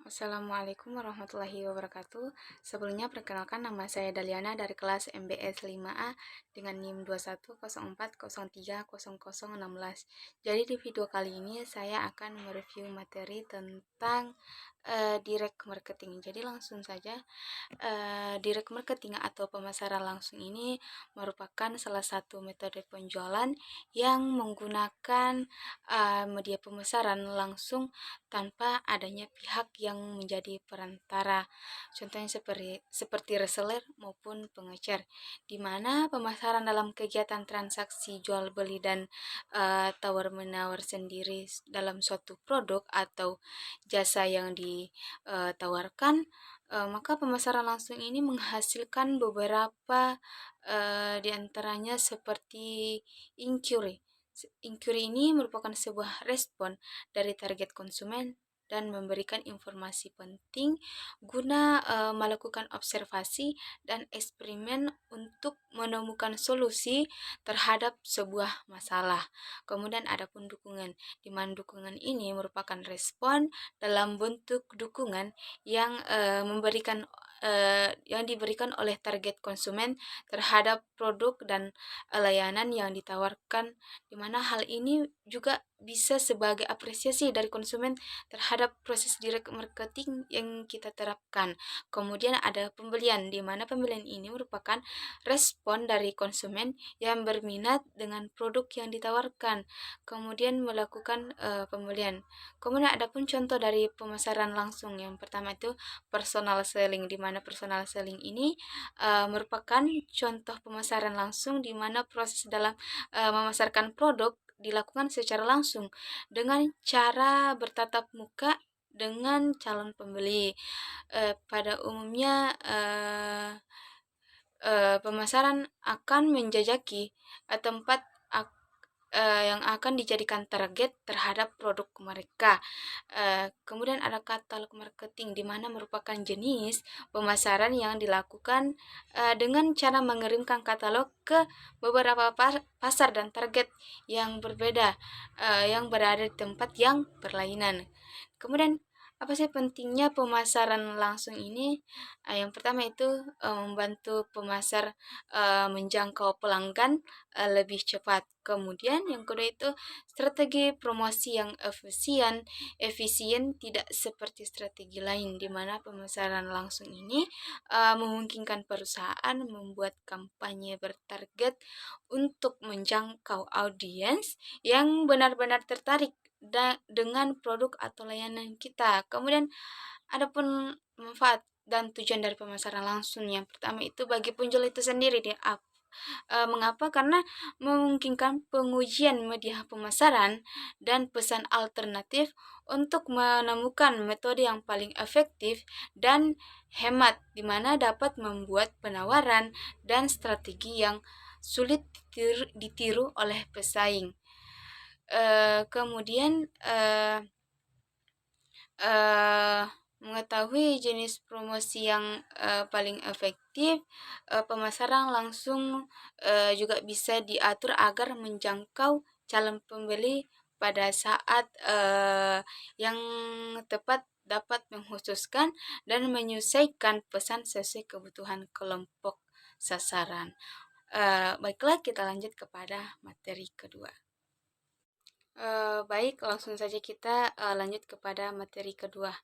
Assalamualaikum warahmatullahi wabarakatuh. Sebelumnya perkenalkan nama saya Daliana dari kelas MBS 5A dengan NIM 2104030016. Jadi di video kali ini saya akan mereview materi tentang direct marketing. Jadi langsung saja, direct marketing atau pemasaran langsung ini merupakan salah satu metode penjualan yang menggunakan media pemasaran langsung tanpa adanya pihak yang menjadi perantara. Contohnya seperti reseller maupun pengecer, di mana pemasaran dalam kegiatan transaksi jual beli dan tawar menawar sendiri dalam suatu produk atau jasa yang ditawarkan, maka pemasaran langsung ini menghasilkan beberapa di antaranya seperti inquiry. Inquiry ini merupakan sebuah respon dari target konsumen dan memberikan informasi penting guna melakukan observasi dan eksperimen untuk menemukan solusi terhadap sebuah masalah. Kemudian ada pun dukungan, di mana dukungan ini merupakan respon dalam bentuk dukungan yang yang diberikan oleh target konsumen terhadap produk dan layanan yang ditawarkan, di mana hal ini juga bisa sebagai apresiasi dari konsumen terhadap proses direct marketing yang kita terapkan. Kemudian ada pembelian, di mana pembelian ini merupakan respon dari konsumen yang berminat dengan produk yang ditawarkan, kemudian melakukan pembelian. Kemudian ada pun contoh dari pemasaran langsung. Yang pertama itu personal selling, di mana personal selling ini merupakan contoh pemasaran langsung di mana proses dalam memasarkan produk dilakukan secara langsung dengan cara bertatap muka dengan calon pembeli. Pada umumnya pemasaran akan menjajaki tempat yang akan dijadikan target terhadap produk mereka. Kemudian ada katalog marketing, di mana merupakan jenis pemasaran yang dilakukan dengan cara mengirimkan katalog ke beberapa pasar dan target yang berbeda, yang berada di tempat yang berlainan. Kemudian apa sih pentingnya pemasaran langsung ini? Yang pertama itu membantu pemasar menjangkau pelanggan lebih cepat. Kemudian yang kedua itu strategi promosi yang efisien tidak seperti strategi lain, di mana pemasaran langsung ini memungkinkan perusahaan membuat kampanye bertarget untuk menjangkau audiens yang benar-benar tertarik dengan produk atau layanan kita. Kemudian adapun manfaat dan tujuan dari pemasaran langsung, yang pertama itu bagi penjual itu sendiri mengapa? Karena memungkinkan pengujian media pemasaran dan pesan alternatif untuk menemukan metode yang paling efektif dan hemat, di mana dapat membuat penawaran dan strategi yang sulit ditiru oleh pesaing. Kemudian mengetahui jenis promosi yang paling efektif, pemasaran langsung juga bisa diatur agar menjangkau calon pembeli pada saat yang tepat, dapat mengkhususkan dan menyesuaikan pesan sesuai kebutuhan kelompok sasaran. Baiklah, kita lanjut kepada materi kedua. Baik, langsung saja kita lanjut kepada materi kedua,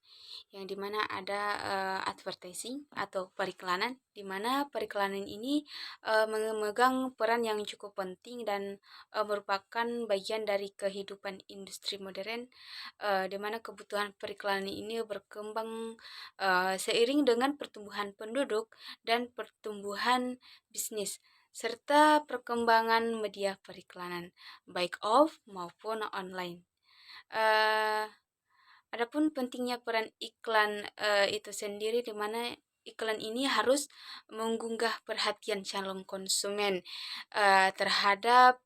yang dimana ada advertising atau periklanan, dimana periklanan ini memegang peran yang cukup penting dan merupakan bagian dari kehidupan industri modern, dimana kebutuhan periklanan ini berkembang seiring dengan pertumbuhan penduduk dan pertumbuhan bisnis serta perkembangan media periklanan, baik off maupun online. Adapun pentingnya peran iklan itu sendiri, di mana iklan ini harus menggugah perhatian calon konsumen terhadap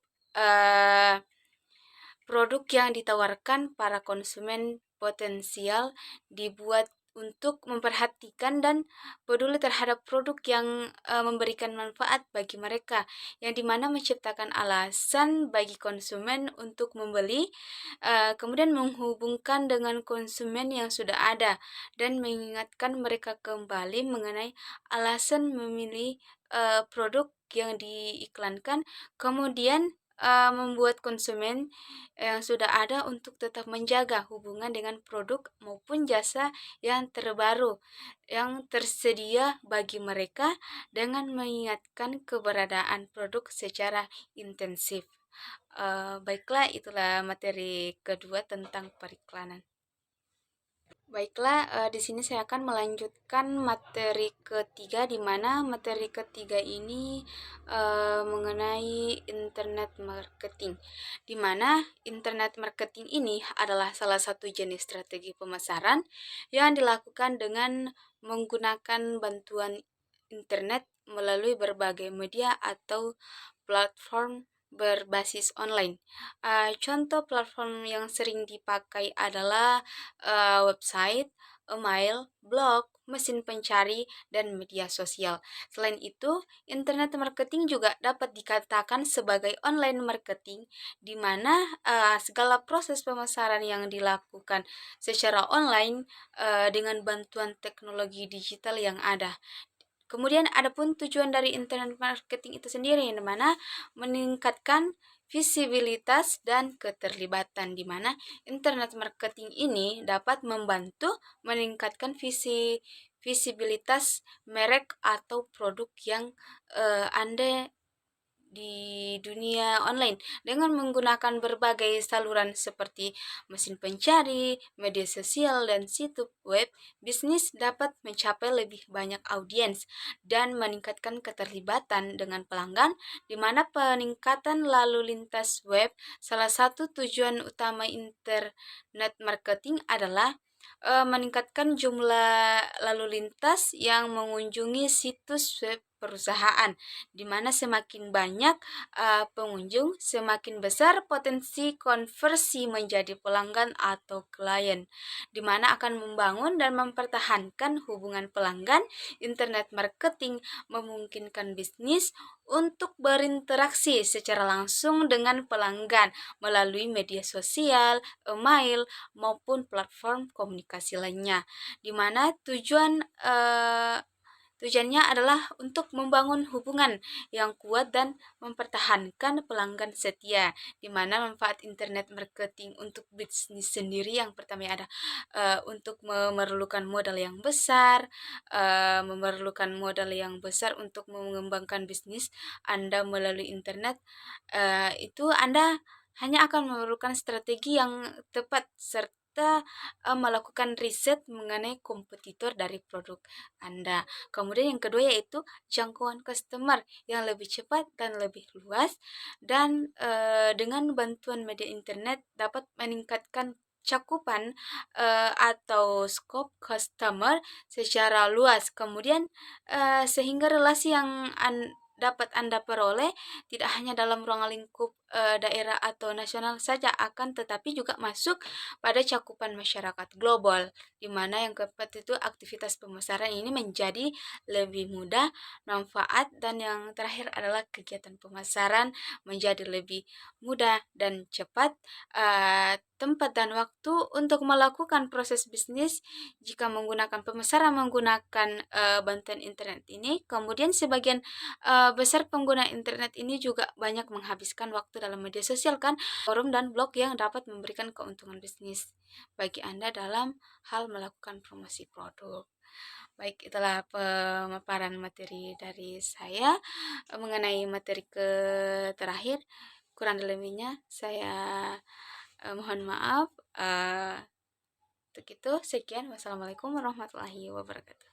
produk yang ditawarkan para konsumen potensial, dibuat untuk memperhatikan dan peduli terhadap produk yang memberikan manfaat bagi mereka, yang dimana menciptakan alasan bagi konsumen untuk membeli, kemudian menghubungkan dengan konsumen yang sudah ada, dan mengingatkan mereka kembali mengenai alasan memilih produk yang diiklankan, kemudian membuat konsumen yang sudah ada untuk tetap menjaga hubungan dengan produk maupun jasa yang terbaru yang tersedia bagi mereka dengan mengingatkan keberadaan produk secara intensif. Baiklah, itulah materi kedua tentang periklanan. Baiklah, di sini saya akan melanjutkan materi ketiga, di mana materi ketiga ini mengenai internet marketing. Di mana internet marketing ini adalah salah satu jenis strategi pemasaran yang dilakukan dengan menggunakan bantuan internet melalui berbagai media atau platform berbasis online. Contoh platform yang sering dipakai adalah website, email, blog, mesin pencari, dan media sosial. Selain itu, internet marketing juga dapat dikatakan sebagai online marketing, di mana segala proses pemasaran yang dilakukan secara online dengan bantuan teknologi digital yang ada. Kemudian adapun tujuan dari internet marketing itu sendiri, yang mana meningkatkan visibilitas dan keterlibatan, di mana internet marketing ini dapat membantu meningkatkan visibilitas merek atau produk yang Anda di dunia online dengan menggunakan berbagai saluran seperti mesin pencari, media sosial, dan situs web. Bisnis dapat mencapai lebih banyak audiens dan meningkatkan keterlibatan dengan pelanggan, di mana peningkatan lalu lintas web. Salah satu tujuan utama internet marketing adalah meningkatkan jumlah lalu lintas yang mengunjungi situs web perusahaan, di mana semakin banyak pengunjung, semakin besar potensi konversi menjadi pelanggan atau klien, di mana akan membangun dan mempertahankan hubungan pelanggan. Internet marketing memungkinkan bisnis untuk berinteraksi secara langsung dengan pelanggan melalui media sosial, email, maupun platform komunikasi lainnya, di mana tujuannya adalah untuk membangun hubungan yang kuat dan mempertahankan pelanggan setia, di mana manfaat internet marketing untuk bisnis sendiri yang pertama ada untuk memerlukan modal yang besar, untuk mengembangkan bisnis Anda melalui internet. Itu Anda hanya akan memerlukan strategi yang tepat serta melakukan riset mengenai kompetitor dari produk Anda. Kemudian yang kedua yaitu jangkauan customer yang lebih cepat dan lebih luas, dan dengan bantuan media internet dapat meningkatkan cakupan atau scope customer secara luas. Kemudian sehingga relasi yang dapat Anda peroleh tidak hanya dalam ruang lingkup daerah atau nasional saja, akan tetapi juga masuk pada cakupan masyarakat global, di mana yang keempat itu aktivitas pemasaran ini menjadi lebih mudah, manfaat, dan yang terakhir adalah kegiatan pemasaran menjadi lebih mudah dan cepat. Tempat dan waktu untuk melakukan proses bisnis jika menggunakan pemasaran menggunakan bantuan internet ini. Kemudian sebagian besar pengguna internet ini juga banyak menghabiskan waktu dalam media sosial, kan, forum dan blog yang dapat memberikan keuntungan bisnis bagi Anda dalam hal melakukan promosi produk. Baik, itulah pemaparan materi dari saya mengenai materi terakhir. Kurang lebihnya saya mohon maaf. Untuk itu, sekian. Wassalamualaikum warahmatullahi wabarakatuh.